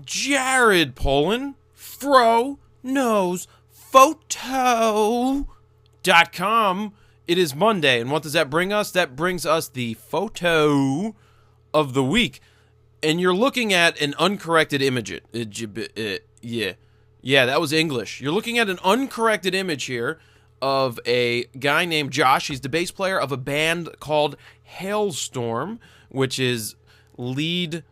Jared Polin, Fro Knows Photo.com. It is Monday, and what does that bring us? That brings us the photo of the week. And you're looking at an uncorrected image. Yeah, that was English. You're looking at an uncorrected image here of a guy named Josh. He's the bass player of a band called Halestorm, which is lead...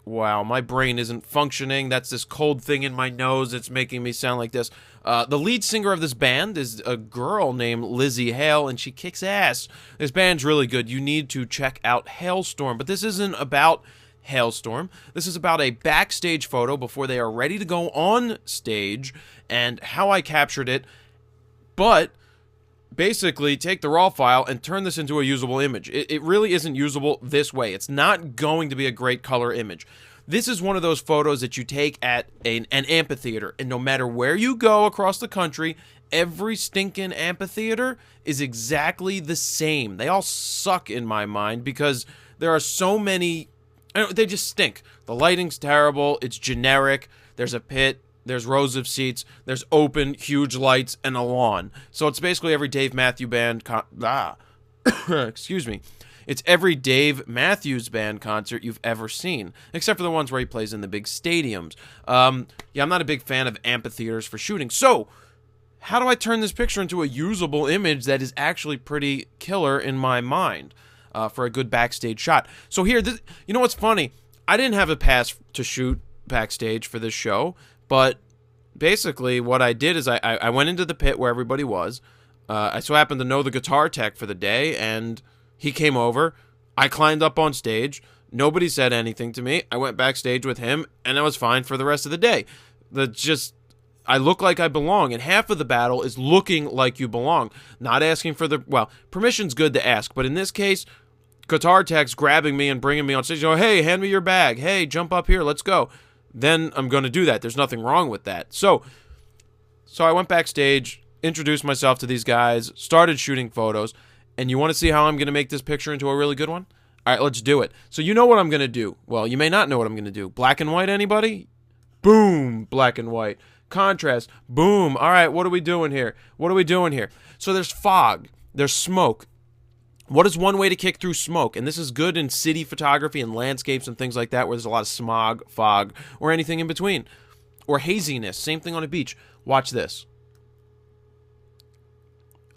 Wow, my brain isn't functioning. That's this cold thing in my nose. It's making me sound like this. The lead singer of this band is a girl named Lizzie Hale, and she kicks ass. This band's really good. You need to check out Halestorm. But this isn't about Halestorm. This is about a backstage photo before they are ready to go on stage, and how I captured it. But basically, take the raw file and turn this into a usable image. It really isn't usable this way. It's not going to be a great color image. This is one of those photos that you take at an amphitheater, and no matter where you go across the country, every stinking amphitheater is exactly the same. They all suck in my mind because there are so many... They just stink. The lighting's terrible. It's generic. There's a pit. There's rows of seats. There's open, huge lights, and a lawn. So it's basically every Dave Matthews Band... Excuse me. It's every Dave Matthews Band concert you've ever seen, except for the ones where he plays in the big stadiums. I'm not a big fan of amphitheaters for shooting. So, how do I turn this picture into a usable image that is actually pretty killer in my mind for a good backstage shot? So here, you know what's funny? I didn't have a pass to shoot backstage for this show, but basically what I did is I went into the pit where everybody was. I so happened to know the guitar tech for the day, and he came over. I climbed up on stage. Nobody said anything to me. I went backstage with him, and I was fine for the rest of the day. I look like I belong, and half of the battle is looking like you belong. Not asking for permission's good to ask, but in this case, guitar tech's grabbing me and bringing me on stage. Oh, hey, hand me your bag. Hey, jump up here. Let's go. Then I'm going to do that. There's nothing wrong with that. So I went backstage, introduced myself to these guys, started shooting photos. And you want to see how I'm going to make this picture into a really good one? All right, let's do it. So you know what I'm going to do. Well, you may not know what I'm going to do. Black and white, anybody? Boom, black and white. Contrast, boom. All right, what are we doing here? So there's fog. There's smoke. What is one way to kick through smoke? And this is good in city photography and landscapes and things like that where there's a lot of smog, fog, or anything in between. Or haziness. Same thing on a beach. Watch this.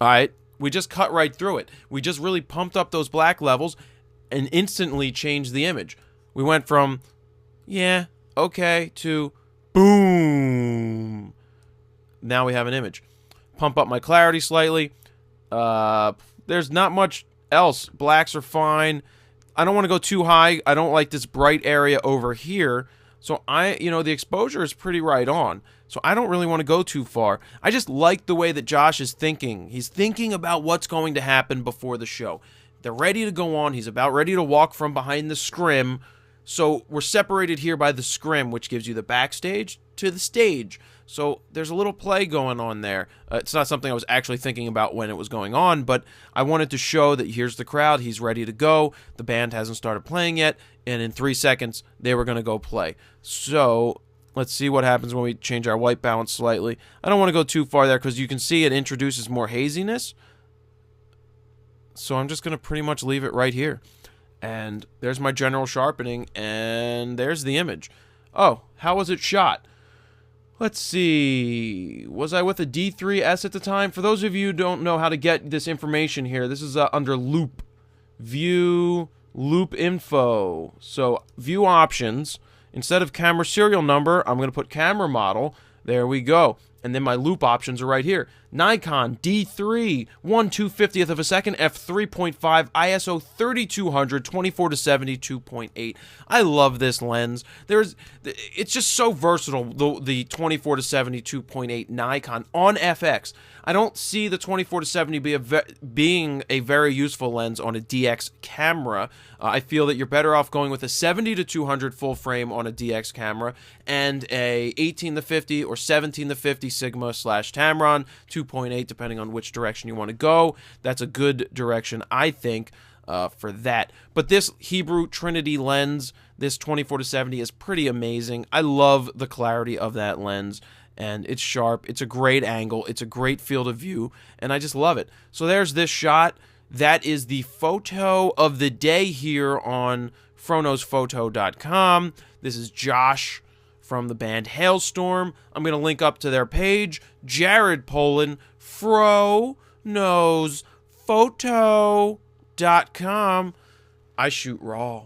All right. We just cut right through it. We just really pumped up those black levels and instantly changed the image. We went from, yeah, okay, to boom. Now we have an image. Pump up my clarity slightly. There's not much else. Blacks are fine. I don't want to go too high. I don't like this bright area over here. So the exposure is pretty right on. So I don't really want to go too far. I just like the way that Josh is thinking. He's thinking about what's going to happen before the show. They're ready to go on. He's about ready to walk from behind the scrim. So we're separated here by the scrim, which gives you the backstage to the stage. So there's a little play going on there. It's not something I was actually thinking about when it was going on, but I wanted to show that here's the crowd. He's ready to go. The band hasn't started playing yet, and in 3 seconds, they were going to go play. So let's see what happens when we change our white balance slightly. I don't want to go too far there because you can see it introduces more haziness. So I'm just going to pretty much leave it right here. And there's my general sharpening, and there's the image. Oh, how was it shot? Let's see. Was I with a D3S at the time? For those of you who don't know how to get this information here, this is under Loop. View, Loop Info. So, view options. Instead of camera serial number, I'm going to put camera model. There we go. And then my loop options are right here. Nikon D3, 1/250th of a second, f3.5, ISO 3200, 24-70, 2.8. I love this lens. It's just so versatile, the 24-70, 2.8 Nikon on FX. I don't see the 24-70 being a very useful lens on a DX camera. I feel that you're better off going with a 70-200 full frame on a DX camera and a 18-50 or 17-50 Sigma/Tamron 2.8, depending on which direction you want to go. That's a good direction, I think, for that. But this Hebrew Trinity lens, this 24-70, is pretty amazing. I love the clarity of that lens, and it's sharp. It's a great angle. It's a great field of view, and I just love it. So there's this shot. That is the photo of the day here on FroKnowsPhoto.com. This is Josh from the band Halestorm. I'm going to link up to their page. Jared Poland, FroKnowsPhoto.com. I shoot raw.